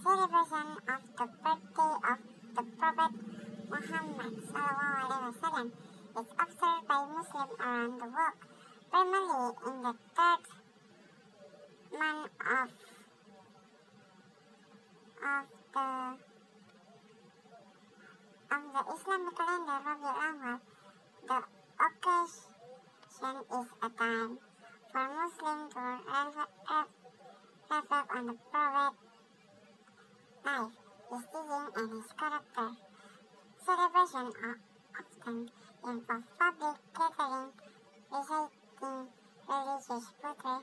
celebration of the birthday of the Prophet Muhammad (SAW) is observed by Muslims around the world, primarily in the third month of the Islamic calendar, Rabiul Awwal. The occasion is a time for Muslims to reflect on the Prophet's life, his teaching, and his character. Celebration often involve public gathering, reciting religious poetry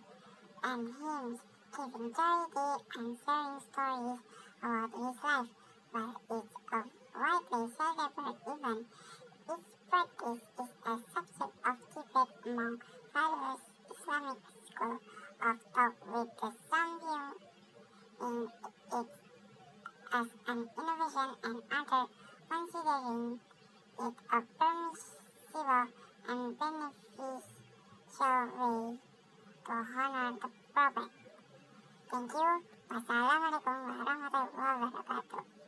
and hymns, giving charity, and sharing stories about his life. While it's a widely celebrated event, its practice is a subject of debate among various Islamic schools of thought, with some viewing it as an innovation and others considering it a permissible and beneficial way to honor the Prophet. Thank you. Wassalamualaikum warahmatullahi wabarakatuh.